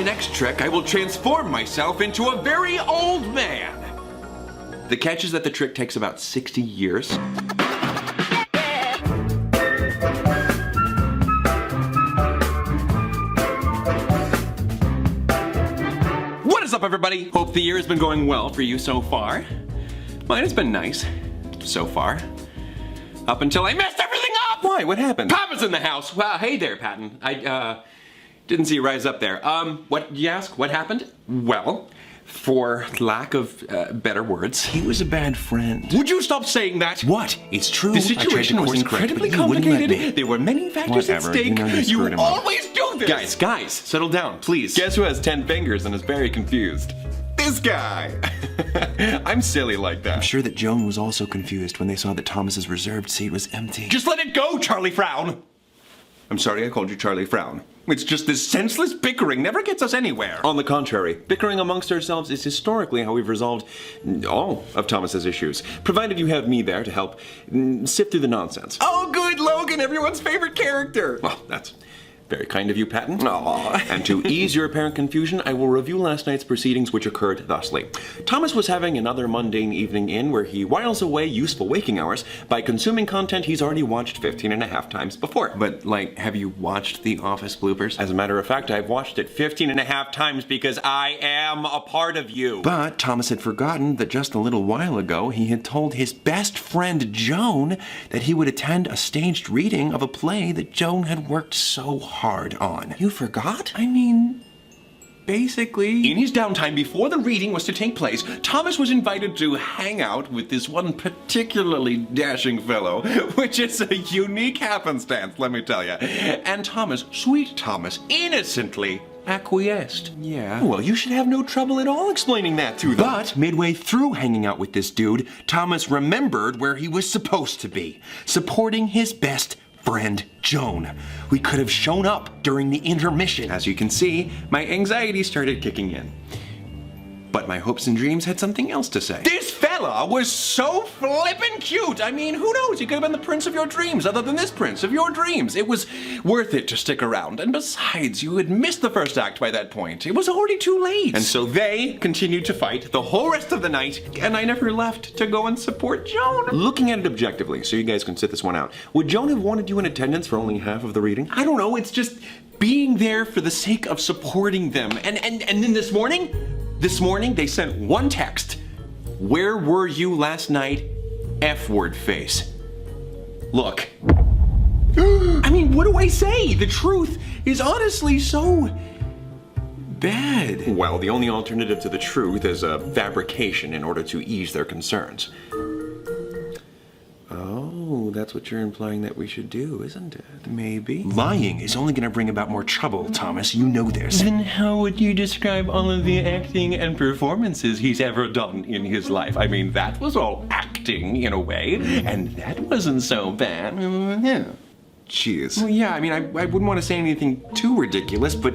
next trick, I will transform myself into a very old man. The catch is that the trick takes about 60 years. What is up, everybody? Hope the year has been going well for you so far. Mine has been nice so far. Up until I messed everything up! Why? What happened? Papa's in the house! Well, hey there, Patton. I, didn't see you rise up there. What, you ask? What happened? Well, for lack of, better words... He was a bad friend. Would you stop saying that? What? It's true. The situation was incredibly complicated. There were many factors at stake. You know you screwed him up. Always do this! Guys, settle down, please. Guess who has 10 fingers and is very confused? This guy! I'm silly like that. I'm sure that Joan was also confused when they saw that Thomas's reserved seat was empty. Just let it go, Charlie Frown! I'm sorry I called you Charlie Frown. It's just this senseless bickering never gets us anywhere. On the contrary, bickering amongst ourselves is historically how we've resolved all of Thomas's issues, provided you have me there to help sift through the nonsense. Oh, good, Logan, everyone's favorite character! Well, that's very kind of you, Patton. Aww. And to ease your apparent confusion, I will review last night's proceedings, which occurred thusly. Thomas was having another mundane evening in where he whiles away useful waking hours by consuming content he's already watched 15.5 times before. But, like, have you watched The Office bloopers? As a matter of fact, I've watched it 15.5 times because I am a part of you. But Thomas had forgotten that just a little while ago he had told his best friend Joan that he would attend a staged reading of a play that Joan had worked so hard on. You forgot? I mean, basically... In his downtime before the reading was to take place, Thomas was invited to hang out with this one particularly dashing fellow, which is a unique happenstance, let me tell you. And Thomas, sweet Thomas, innocently acquiesced. Yeah. Well, you should have no trouble at all explaining that to them. But midway through hanging out with this dude, Thomas remembered where he was supposed to be, supporting his best friend Joan. We could have shown up during the intermission. As you can see, my anxiety started kicking in. But my hopes and dreams had something else to say. This fella was so flippin' cute! I mean, who knows? He could have been the prince of your dreams, other than this prince of your dreams. It was worth it to stick around. And besides, you had missed the first act by that point. It was already too late. And so they continued to fight the whole rest of the night, and I never left to go and support Joan. Looking at it objectively, so you guys can sit this one out, would Joan have wanted you in attendance for only half of the reading? I don't know, it's just being there for the sake of supporting them. And then this morning they sent one text. Where were you last night? F-word face. Look. I mean, what do I say? The truth is honestly so bad. Well, the only alternative to the truth is a fabrication in order to ease their concerns. Oh, that's what you're implying that we should do, isn't it? Maybe. Lying is only going to bring about more trouble, Thomas. You know this. Then how would you describe all of the acting and performances he's ever done in his life? I mean, that was all acting in a way, and that wasn't so bad. Yeah. Jeez. Well, yeah, I mean, I wouldn't want to say anything too ridiculous, but,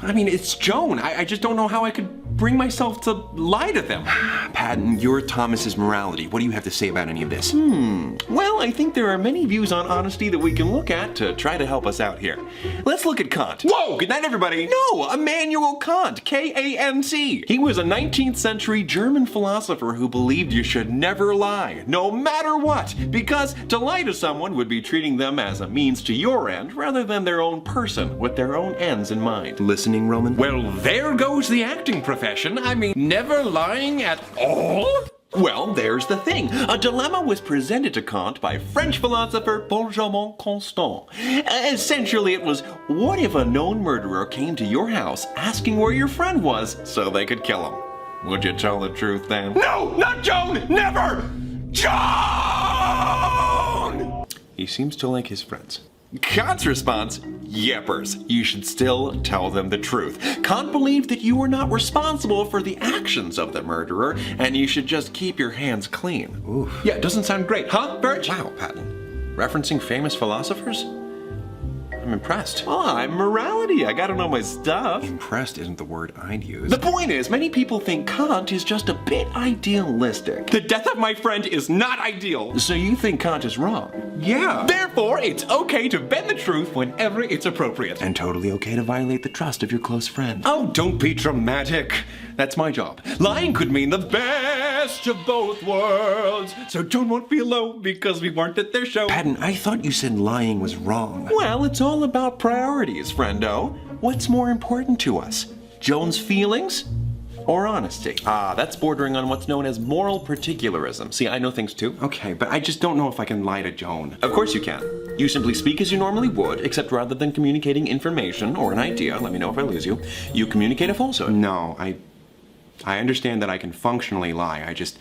I mean, it's Joan. I just don't know how I could bring myself to lie to them. Patton, you're Thomas's morality. What do you have to say about any of this? Well, I think there are many views on honesty that we can look at to try to help us out here. Let's look at Kant. Whoa, good night, everybody. No, Immanuel Kant, K-A-N-T. He was a 19th century German philosopher who believed you should never lie, no matter what, because to lie to someone would be treating them as a means to your end rather than their own person with their own ends in mind. Listening, Roman? Well, there goes the acting profession. I mean, never lying at all? Well, there's the thing. A dilemma was presented to Kant by French philosopher Benjamin Constant. Essentially, it was, what if a known murderer came to your house asking where your friend was so they could kill him? Would you tell the truth then? No, not Joan! Never! Joan! He seems to like his friends. Kant's response, yeppers, you should still tell them the truth. Kant believed that you were not responsible for the actions of the murderer, and you should just keep your hands clean. Oof. Yeah, doesn't sound great, huh, Birch? Wow, Patton. Referencing famous philosophers? I'm impressed. Well, I'm morality. I gotta know my stuff. Impressed isn't the word I'd use. The point is, many people think Kant is just a bit idealistic. The death of my friend is not ideal. So you think Kant is wrong? Yeah. Therefore, it's okay to bend the truth whenever it's appropriate. And totally okay to violate the trust of your close friend. Oh, don't be dramatic. That's my job. Lying could mean the best of both worlds. So don't feel low because we weren't at their show. Patton, I thought you said lying was wrong. Well, it's all about priorities, friendo. What's more important to us? Joan's feelings or honesty? That's bordering on what's known as moral particularism. See, I know things too. Okay, but I just don't know if I can lie to Joan. Of course you can. You simply speak as you normally would, except rather than communicating information or an idea, let me know if I lose you, you communicate a falsehood. No, I understand that I can functionally lie. I just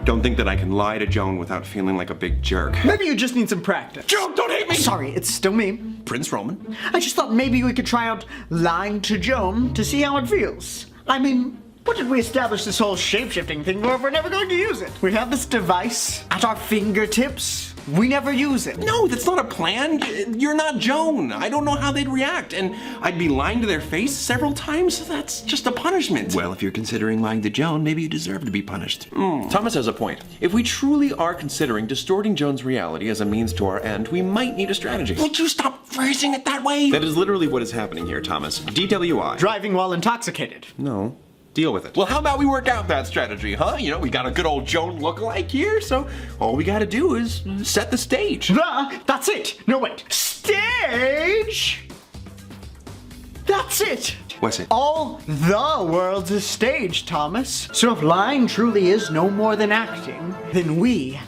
don't think that I can lie to Joan without feeling like a big jerk. Maybe you just need some practice. Joan, don't hate me! Sorry, it's still me. Prince Roman. I just thought maybe we could try out lying to Joan to see how it feels. I mean, what did we establish this whole shape-shifting thing for if we're never going to use it? We have this device at our fingertips. We never use it. No, that's not a plan. You're not Joan. I don't know how they'd react, and I'd be lying to their face several times. That's just a punishment. Well, if you're considering lying to Joan, maybe you deserve to be punished. Thomas has a point. If we truly are considering distorting Joan's reality as a means to our end, we might need a strategy. Would you stop phrasing it that way? That is literally what is happening here, Thomas. DWI. Driving while intoxicated. No. Deal with it. Well, how about we work out that strategy, huh? You know, we got a good old Joan lookalike here, so all we gotta do is set the stage. That's it. No, wait. Stage? That's it. What's it? All the world's a stage, Thomas. So if lying truly is no more than acting, then we,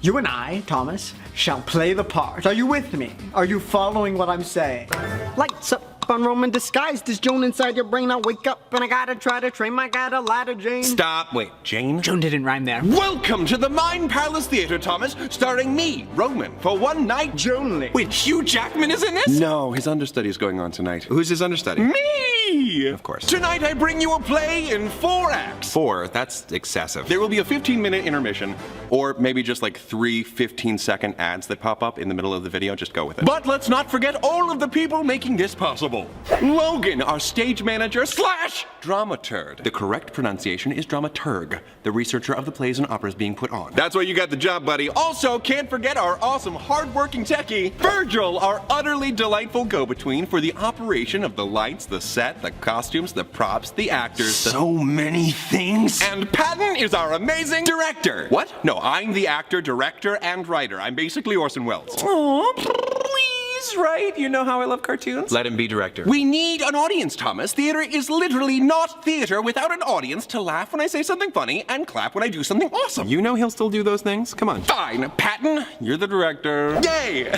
you and I, Thomas, shall play the part. Are you with me? Are you following what I'm saying? Lights up on Roman disguised as Joan inside your brain. I wake up and I gotta try to train my guy to lie to Jane. Stop. Wait, Jane? Joan didn't rhyme there. Welcome to the Mind Palace Theater, Thomas, starring me, Roman, for one night. Joanly. Wait, Hugh Jackman is in this? No, his understudy is going on tonight. Who's his understudy? Me! Of course. Tonight I bring you a play in 4 acts. 4, that's excessive. There will be a 15-minute intermission, or maybe just like 3 15-second ads that pop up in the middle of the video. Just go with it. But let's not forget all of the people making this possible. Logan, our stage manager / dramaturg. The correct pronunciation is dramaturg, the researcher of the plays and operas being put on. That's why you got the job, buddy. Also, can't forget our awesome, hard-working techie, Virgil, our utterly delightful go-between for the operation of the lights, the set, the costumes, the props, the actors, So many things. And Patton is our amazing director. What? No, I'm the actor, director, and writer. I'm basically Orson Welles. Oh, please, right? You know how I love cartoons? Let him be director. We need an audience, Thomas. Theater is literally not theater without an audience to laugh when I say something funny and clap when I do something awesome. You know he'll still do those things? Come on. Fine, Patton, you're the director. Yay!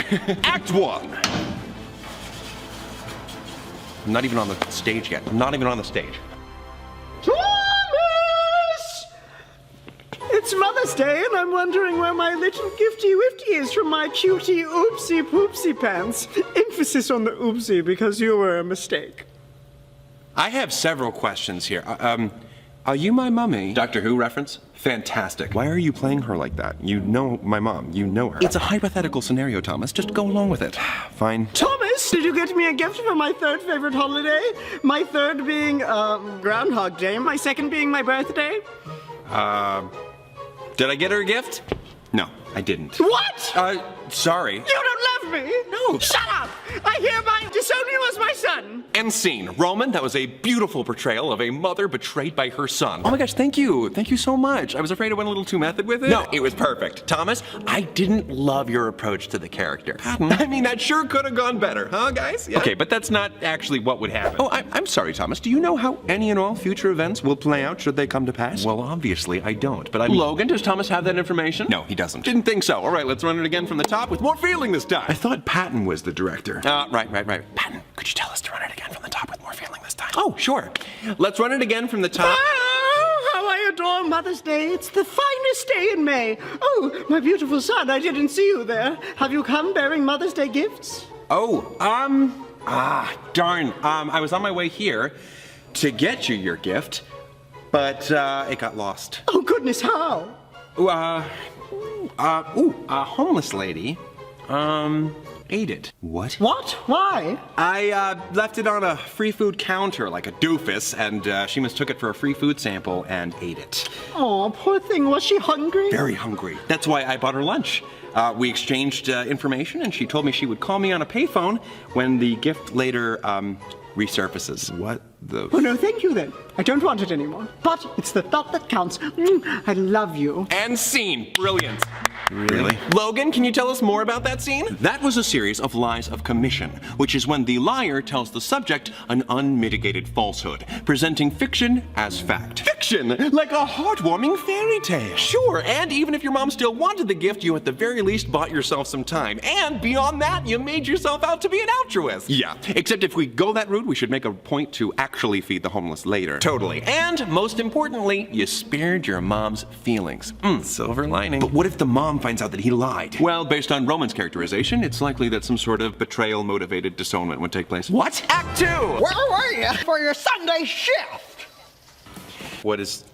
Act 1. I'm not even on the stage yet. I'm not even on the stage. Thomas! It's Mother's Day, and I'm wondering where my little gifty-wifty is from my cutie oopsie-poopsie pants. Emphasis on the oopsie because you were a mistake. I have several questions here. Are you my mummy? Doctor Who reference? Fantastic. Why are you playing her like that? You know my mom. You know her. It's a hypothetical scenario, Thomas. Just go along with it. Fine. Thomas, did you get me a gift for my 3rd favorite holiday? My 3rd being, Groundhog Day, my 2nd being my birthday? Did I get her a gift? No, I didn't. What? Sorry. You don't love me? No. Shut up! I hereby disown you as my son! End scene. Roman, that was a beautiful portrayal of a mother betrayed by her son. Oh my gosh, thank you. Thank you so much. I was afraid I went a little too method with it. No, it was perfect. Thomas, I didn't love your approach to the character. I mean, that sure could have gone better, huh, guys? Yeah. Okay, but that's not actually what would happen. Oh, I'm sorry, Thomas. Do you know how any and all future events will play out should they come to pass? Well, obviously I don't, but I mean... Logan, does Thomas have that information? No, he doesn't. Didn't think so. All right, let's run it again from the top with more feeling this time. I thought Patton was the director. Right. Patton, could you tell us to run it again from the top with more feeling this time? Oh, sure. Let's run it again from the top. Oh, how I adore Mother's Day. It's the finest day in May. Oh, my beautiful son, I didn't see you there. Have you come bearing Mother's Day gifts? Oh, darn. I was on my way here to get you your gift, but it got lost. Oh, goodness, how? A homeless lady, ate it. What? What? Why? I left it on a free food counter like a doofus, and she mistook it for a free food sample and ate it. Oh, poor thing. Was she hungry? Very hungry. That's why I bought her lunch. We exchanged information, and she told me she would call me on a payphone when the gift later resurfaces. What the? Oh, no, thank you then. I don't want it anymore. But it's the thought that counts. I love you. And scene. Brilliant. Really? Logan, can you tell us more about that scene? That was a series of lies of commission, which is when the liar tells the subject an unmitigated falsehood, presenting fiction as fact. Fiction, like a heartwarming fairy tale. Sure, and even if your mom still wanted the gift, you at the very least bought yourself some time. And beyond that, you made yourself out to be an altruist. Yeah, except if we go that route, we should make a point to actually feed the homeless later. Totally. And most importantly, you spared your mom's feelings. Silver lining. But what if the mom finds out that he lied? Well, based on Roman's characterization, it's likely that some sort of betrayal-motivated disownment would take place. What? Act 2! Where were you for your Sunday shift? What is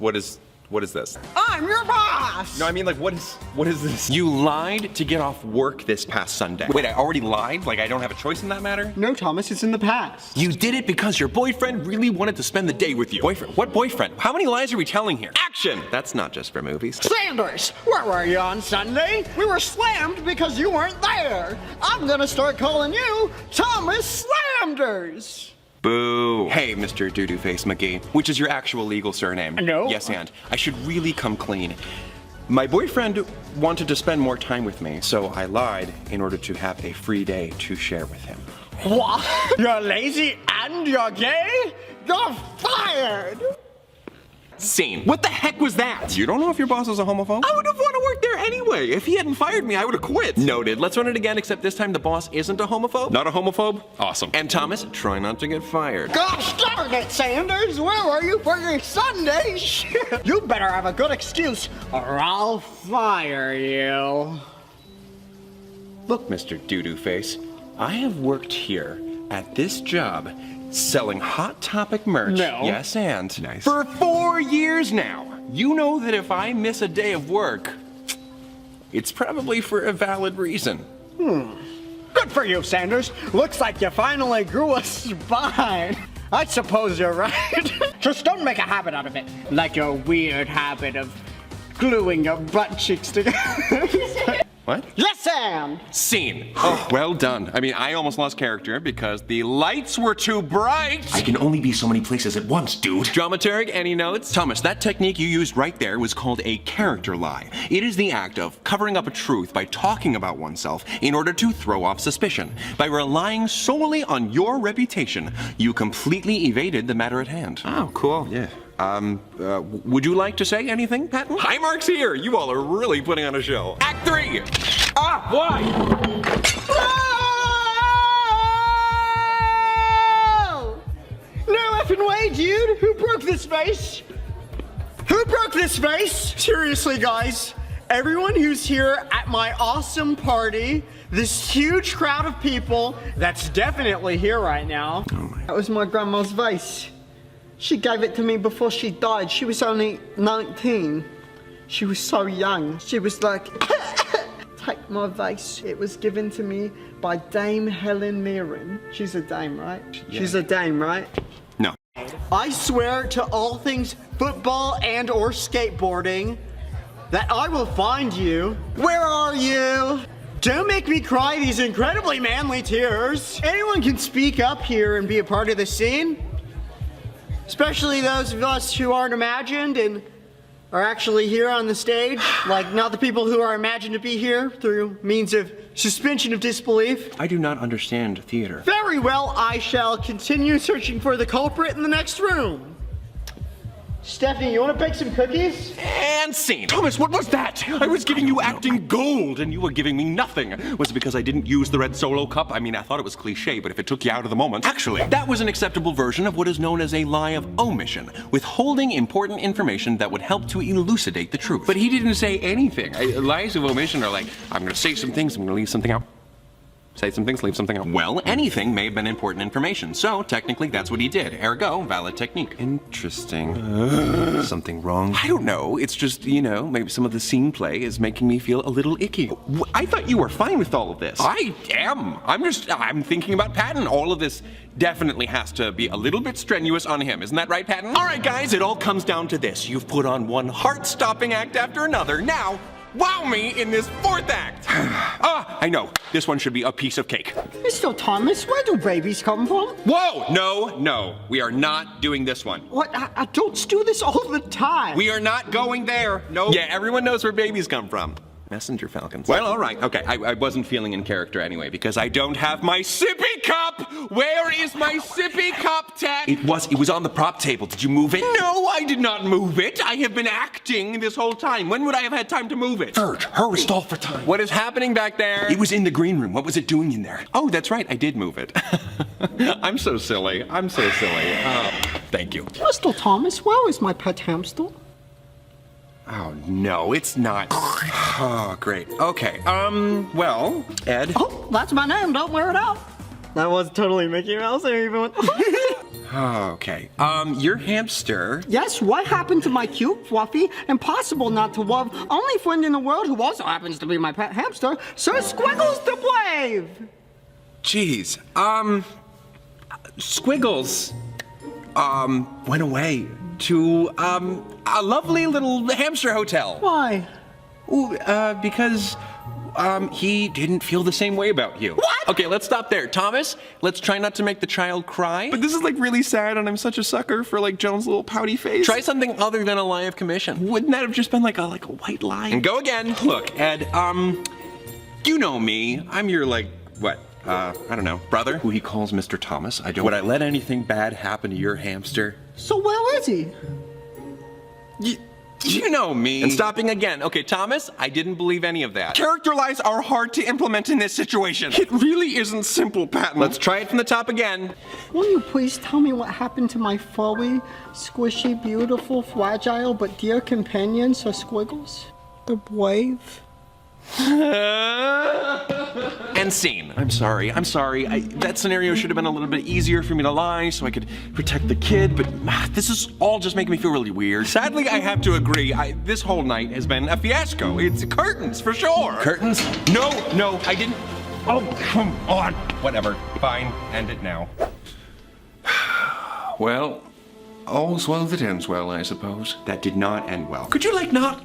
this? I'm your boss. No, I mean, like, what is this? You lied to get off work this past Sunday. Wait, I already lied? Like, I don't have a choice in that matter? No, Thomas, it's in the past. You did it because your boyfriend really wanted to spend the day with you. Boyfriend? What boyfriend? How many lies are we telling here? Action! That's not just for movies. Sanders, where were you on Sunday? We were slammed because you weren't there. I'm gonna start calling you Thomas Slanders. Boo. Hey, Mr. Doo-Doo Face McGee, which is your actual legal surname? No. Yes, and I should really come clean. My boyfriend wanted to spend more time with me, so I lied in order to have a free day to share with him. What? You're lazy and you're gay? You're fired! Scene. What the heck was that? You don't know if your boss is a homophobe? I would have wanted to work there anyway. If he hadn't fired me, I would have quit. Noted. Let's run it again, except this time the boss isn't a homophobe. Not a homophobe? Awesome. And Thomas, Try not to get fired. Gosh darn it, Sanders! Where were you for your Sunday shift? You better have a good excuse or I'll fire you. look, Mr. Doo-Doo Face, I have worked here at this job selling Hot Topic merch. No. Yes, and Nice. for 4 years now. You know that if I miss a day of work, it's probably for a valid reason. Good for you, Sanders. Looks like you finally grew a spine. I suppose you're right. Just don't make a habit out of it. Like your weird habit of gluing your butt cheeks together. What? Yes, and. Scene. Oh, well done. I mean, I almost lost character because the lights were too bright. I can only be so many places at once, dude. Dramaturg, any notes? Thomas, that technique you used right there was called a character lie. It is the act of covering up a truth by talking about oneself in order to throw off suspicion. By relying solely on your reputation, you completely evaded the matter at hand. Oh, cool. Yeah. Would you like to say anything, Patton? High marks here. You all are really putting on a show. Act 3! Ah, why? No effing way, dude! Who broke this vase? Who broke this vase? Seriously, guys. Everyone who's here at my awesome party, this huge crowd of people that's definitely here right now. That was my grandma's vase. She gave it to me before she died. She was only 19. She was so young. She was like, take my vase. It was given to me by Dame Helen Mirren. She's a dame, right? Yeah. She's a dame, right? No. I swear to all things football and or skateboarding that I will find you. Where are you? Don't make me cry these incredibly manly tears. Anyone can speak up here and be a part of the scene. Especially those of us who aren't imagined and are actually here on the stage. Like, not the people who are imagined to be here through means of suspension of disbelief. I do not understand theater. Very well, I shall continue searching for the culprit in the next room. Stephanie, you want to bake some cookies? And scene. Thomas, what was that? I was giving you acting gold, and you were giving me nothing. Was it because I didn't use the red Solo cup? I mean, I thought it was cliche, but if it took you out of the moment. Actually, that was an acceptable version of what is known as a lie of omission, withholding important information that would help to elucidate the truth. But he didn't say anything. Lies of omission are like, I'm going to say some things, I'm going to leave something out. say some things, leave something out. Well, anything may have been important information, so technically that's what he did. Ergo, valid technique. Interesting. Something wrong? I don't know. It's just, maybe some of the scene play is making me feel a little icky. I thought you were fine with all of this. I am. I'm thinking about Patton. All of this definitely has to be a little bit strenuous on him. Isn't that right, Patton? All right, guys, it all comes down to this. You've put on one heart-stopping act after another. Now, wow me in this fourth act. I know. This one should be a piece of cake. Mr. Thomas, where do babies come from? Whoa! No. We are not doing this one. What? Adults do this all the time. We are not going there. No. Yeah, everyone knows where babies come from. Messenger falcons. Well, all right. Okay, I wasn't feeling in character anyway because I don't have my sippy cup. Where is my sippy cup, Ted? It was on the prop table. Did you move it? No, I did not move it. I have been acting this whole time. When would I have had time to move it? Verge, hurry. Stall for time. What is happening back there? It was in the green room. What was it doing in there? Oh, that's right. I did move it. I'm so silly. Thank you. Mr. Thomas, where is my pet hamster? Oh, no, it's not. Oh, great. Okay, well, Ed. Oh, that's my name. Don't wear it out. That was totally Mickey Mouse. I even went. Okay, your hamster. Yes, what happened to my cute, fluffy, impossible not to love, only friend in the world who also happens to be my pet hamster, Sir Squiggles the Brave? Jeez, Squiggles, went away to, a lovely little hamster hotel. Why? Ooh, because, he didn't feel the same way about you. What? Okay, let's stop there. Thomas, let's try not to make the child cry. But this is like really sad and I'm such a sucker for like Joan's little pouty face. Try something other than a lie of commission. Wouldn't that have just been like a white lie? And go again. Look, Ed, you know me. I'm your, I don't know, brother, who he calls Mr. Thomas. Would I let anything bad happen to your hamster? So where is he? You know me. And stopping again. Okay, Thomas, I didn't believe any of that. Character lies are hard to implement in this situation. It really isn't simple, Patton. Let's try it from the top again. Will you please tell me what happened to my furry, squishy, beautiful, fragile, but dear companion, Sir Squiggles? The Brave? And scene. I'm sorry. That scenario should have been a little bit easier for me to lie so I could protect the kid, but this is all just making me feel really weird. Sadly, I have to agree. This whole night has been a fiasco. It's curtains, for sure. Curtains? No, I didn't. Oh, come on. Whatever. Fine. End it now. Well, all's well that ends well, I suppose. That did not end well. Could you, not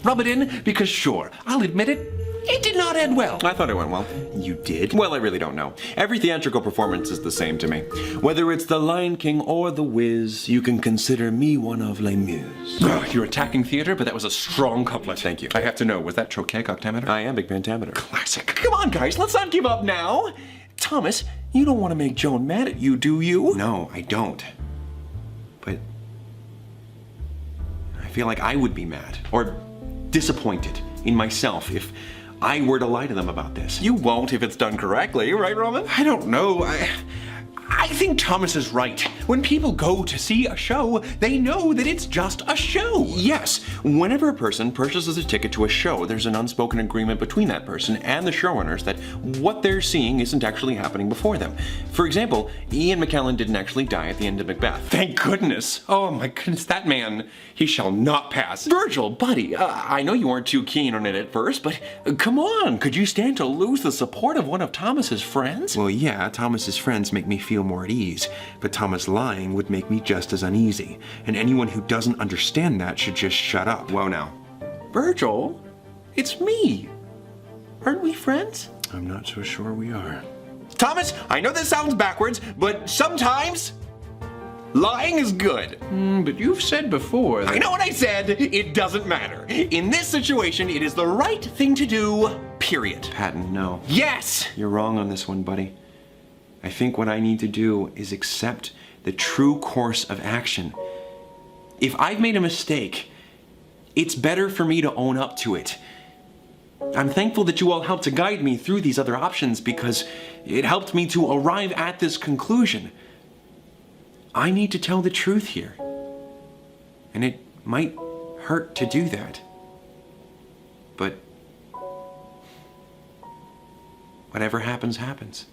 rub it in? Because sure, I'll admit it did not end well. I thought it went well. You did? Well, I really don't know. Every theatrical performance is the same to me. Whether it's The Lion King or The Wiz, you can consider me one of les muses. You're attacking theater, but that was a strong couplet. Thank you. I have to know, was that trochaic octameter? I am big pentameter. Classic. Come on, guys, let's not give up now. Thomas, you don't want to make Joan mad at you, do you? No, I don't. But I feel like I would be mad or disappointed in myself if I were to lie to them about this. You won't if it's done correctly, right, Roman? I don't know. I think Thomas is right. When people go to see a show, they know that it's just a show. Yes. Whenever a person purchases a ticket to a show, there's an unspoken agreement between that person and the showrunners that what they're seeing isn't actually happening before them. For example, Ian McKellen didn't actually die at the end of Macbeth. Thank goodness. Oh my goodness, that man, he shall not pass. Virgil, buddy, I know you weren't too keen on it at first, but come on, could you stand to lose the support of one of Thomas's friends? Well, yeah, Thomas's friends make me feel more at ease, but Thomas lying would make me just as uneasy, and anyone who doesn't understand that should just shut up. Whoa now. Virgil, it's me. Aren't we friends? I'm not so sure we are. Thomas, I know this sounds backwards, but sometimes lying is good. But you've said before that... I know what I said. It doesn't matter. In this situation, it is the right thing to do, period. Patton, no. Yes! You're wrong on this one, buddy. I think what I need to do is accept the true course of action. If I've made a mistake, it's better for me to own up to it. I'm thankful that you all helped to guide me through these other options because it helped me to arrive at this conclusion. I need to tell the truth here. And it might hurt to do that. But whatever happens, happens.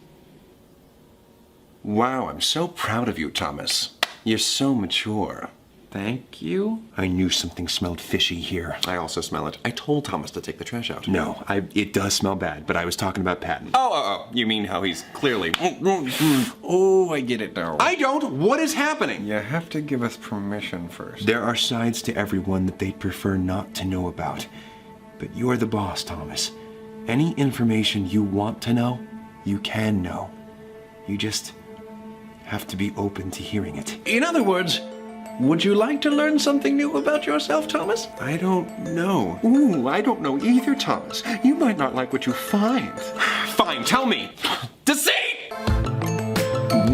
Wow, I'm so proud of you, Thomas. You're so mature. Thank you. I knew something smelled fishy here. I also smell it. I told Thomas to take the trash out. No, it does smell bad, but I was talking about Patton. Oh, you mean how he's clearly... Oh, I get it now. I don't! What is happening? You have to give us permission first. There are sides to everyone that they'd prefer not to know about. But you're the boss, Thomas. Any information you want to know, you can know. You just have to be open to hearing it. In other words, would you like to learn something new about yourself, Thomas? I don't know. Ooh, I don't know either, Thomas. You might not like what you find. Fine, tell me. Deceit!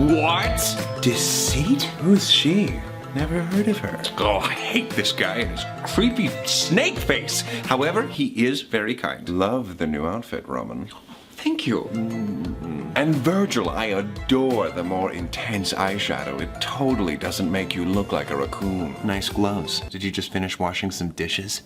What? Deceit? Who's she? Never heard of her. Oh, I hate this guy and his creepy snake face. However, he is very kind. Love the new outfit, Roman. Thank you. And Virgil, I adore the more intense eyeshadow. It totally doesn't make you look like a raccoon. Nice gloves. Did you just finish washing some dishes?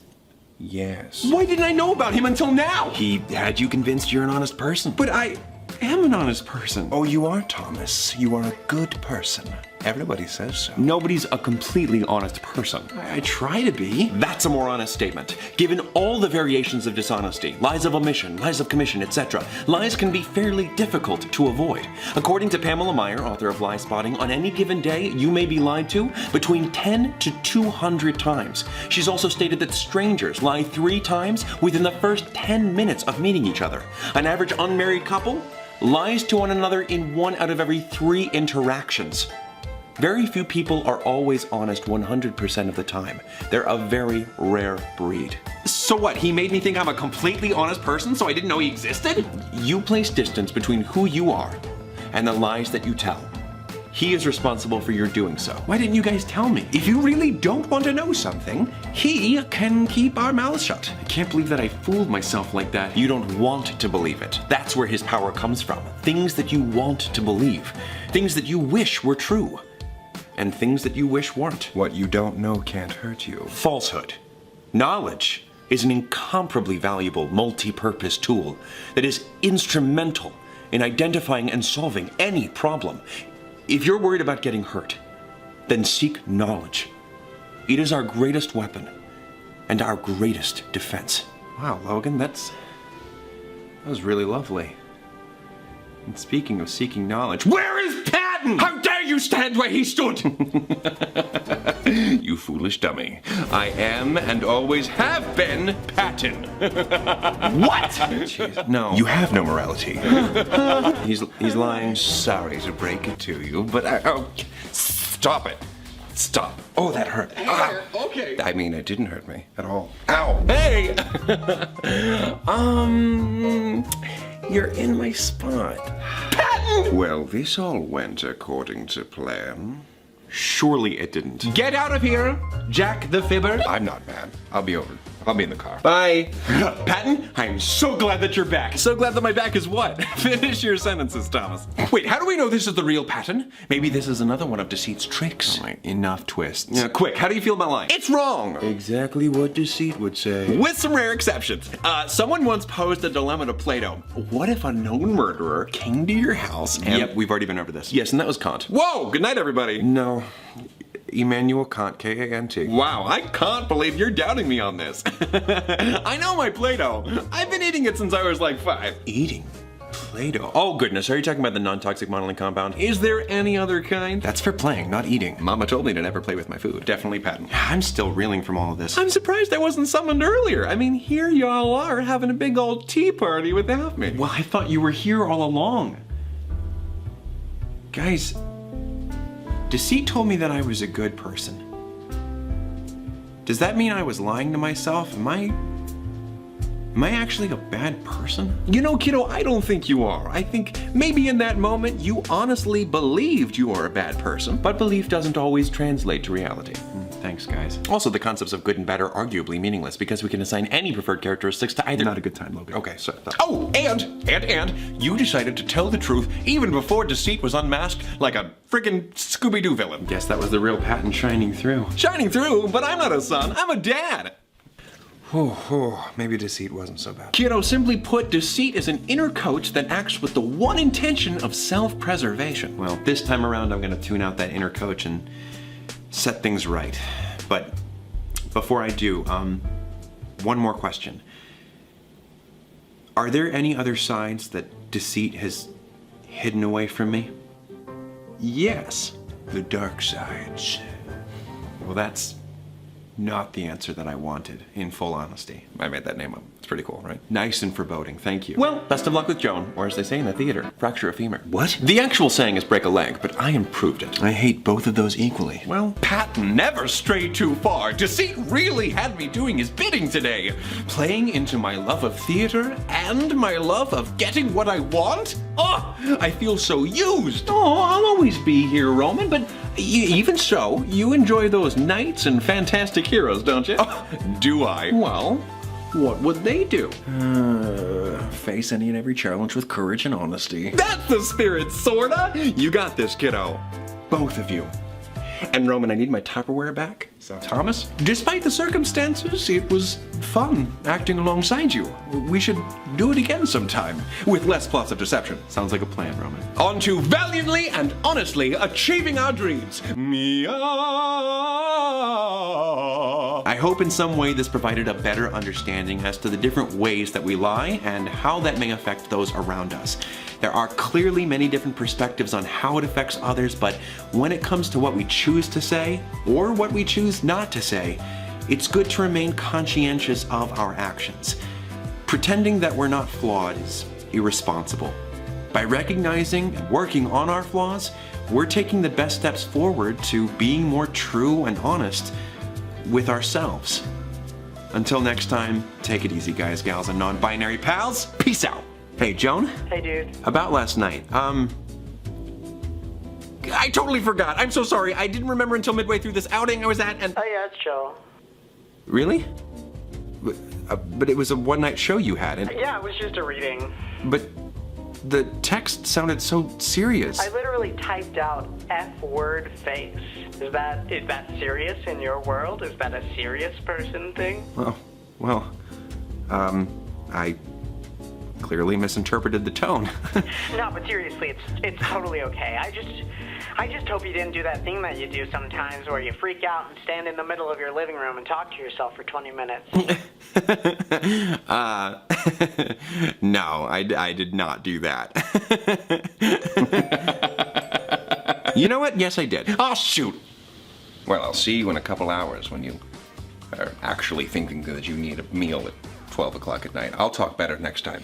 Yes. Why didn't I know about him until now? He had you convinced you're an honest person. But I am an honest person. Oh, you are, Thomas. You are a good person. Everybody says so. Nobody's a completely honest person. I try to be. That's a more honest statement. Given all the variations of dishonesty, lies of omission, lies of commission, etc., lies can be fairly difficult to avoid. According to Pamela Meyer, author of Lie Spotting, on any given day, you may be lied to between 10 to 200 times. She's also stated that strangers lie 3 times within the first 10 minutes of meeting each other. An average unmarried couple lies to one another in 1 out of every 3 interactions. Very few people are always honest 100% of the time. They're a very rare breed. So what, he made me think I'm a completely honest person so I didn't know he existed? You place distance between who you are and the lies that you tell. He is responsible for your doing so. Why didn't you guys tell me? If you really don't want to know something, he can keep our mouths shut. I can't believe that I fooled myself like that. You don't want to believe it. That's where his power comes from. Things that you want to believe. Things that you wish were true. And things that you wish weren't. What you don't know can't hurt you. Falsehood. Knowledge is an incomparably valuable multi-purpose tool that is instrumental in identifying and solving any problem. If you're worried about getting hurt, then seek knowledge. It is our greatest weapon and our greatest defense. Wow, Logan, that was really lovely. And speaking of seeking knowledge, Where is Patton? How dare you stand where he stood? You foolish dummy. I am and always have been Patton. What? Jeez, no. You have no morality. he's lying. Sorry to break it to you, but Stop it. Stop. oh, that hurt. Okay. I mean, it didn't hurt me at all. Ow. Hey! You're in my spot. Patton! Well, this all went according to plan. Surely it didn't. Get out of here, Jack the Fibber. I'm not mad. I'll be in the car. Bye. Patton, I'm so glad that you're back. So glad that my back is what? Finish your sentences, Thomas. Wait, how do we know this is the real Patton? Maybe this is another one of Deceit's tricks. Enough twists. Yeah, quick, how do you feel about lying? It's wrong! Exactly what Deceit would say. With some rare exceptions. Someone once posed a dilemma to Plato. What if a known murderer came to your house and... Yep, we've already been over this. Yes, and that was Kant. Whoa, good night, everybody. No. Immanuel Kant, K-A-N-T. Wow, I can't believe you're doubting me on this. I know my Play-Doh. I've been eating it since I was like 5. Eating Play-Doh. Oh goodness, are you talking about the non-toxic modeling compound? Is there any other kind? That's for playing, not eating. Mama told me to never play with my food. Definitely Patton. I'm still reeling from all of this. I'm surprised I wasn't summoned earlier. I mean, here y'all are having a big old tea party without me. Well, I thought you were here all along. Guys, Deceit told me that I was a good person. Does that mean I was lying to myself? Am I actually a bad person? You know, kiddo, I don't think you are. I think maybe in that moment you honestly believed you were a bad person, but belief doesn't always translate to reality. Thanks, guys. Also, the concepts of good and bad are arguably meaningless because we can assign any preferred characteristics to either. Not a good time, Logan. Okay, so. Oh, and you decided to tell the truth even before Deceit was unmasked like a friggin' Scooby-Doo villain. Guess that was the real Patton shining through. Shining through, but I'm not a son, I'm a dad. Maybe Deceit wasn't so bad. Kiddo, simply put, Deceit is an inner coach that acts with the one intention of self-preservation. Well, this time around, I'm gonna tune out that inner coach and set things right. But before I do, one more question. Are there any other sides that Deceit has hidden away from me? Yes, the dark sides. Well, that's not the answer that I wanted, in full honesty. I made that name up. It's pretty cool, right? Nice and foreboding, thank you. Well, best of luck with Joan, or as they say in the theater, fracture a femur. What? The actual saying is break a leg, but I improved it. I hate both of those equally. Well, Pat never strayed too far. Deceit really had me doing his bidding today. Playing into my love of theater and my love of getting what I want? Oh, I feel so used. Oh, I'll always be here, Roman, but even so, you enjoy those knights and fantastic heroes, don't you? Oh, do I? Well, what would they do? Face any and every challenge with courage and honesty. That's the spirit, sorta. You got this, kiddo. Both of you. And Roman, I need my Tupperware back. So, Thomas, despite the circumstances, it was fun acting alongside you. We should do it again sometime, with less plots of deception. Sounds like a plan, Roman. On to valiantly and honestly achieving our dreams. Meow. I hope in some way this provided a better understanding as to the different ways that we lie and how that may affect those around us. There are clearly many different perspectives on how it affects others, but when it comes to what we choose to say, or what we choose not to say, it's good to remain conscientious of our actions. Pretending that we're not flawed is irresponsible. By recognizing and working on our flaws, we're taking the best steps forward to being more true and honest with ourselves. Until next time, take it easy, guys, gals, and non-binary pals. Peace out. Hey, Joan? Hey, dude. About last night, I totally forgot. I'm so sorry. I didn't remember until midway through this outing I was at, and... Oh, yeah, it's chill. Really? But it was a one-night show you had, and... Yeah, it was just a reading. But the text sounded so serious. I literally typed out F-word face. Is that serious in your world? Is that a serious person thing? Well, I clearly misinterpreted the tone. No, but seriously, it's totally okay. I just hope you didn't do that thing that you do sometimes where you freak out and stand in the middle of your living room and talk to yourself for 20 minutes. No, I did not do that. You know what? Yes, I did. Oh, shoot. Well, I'll see you in a couple hours when you are actually thinking that you need a meal at 12 o'clock at night. I'll talk better next time.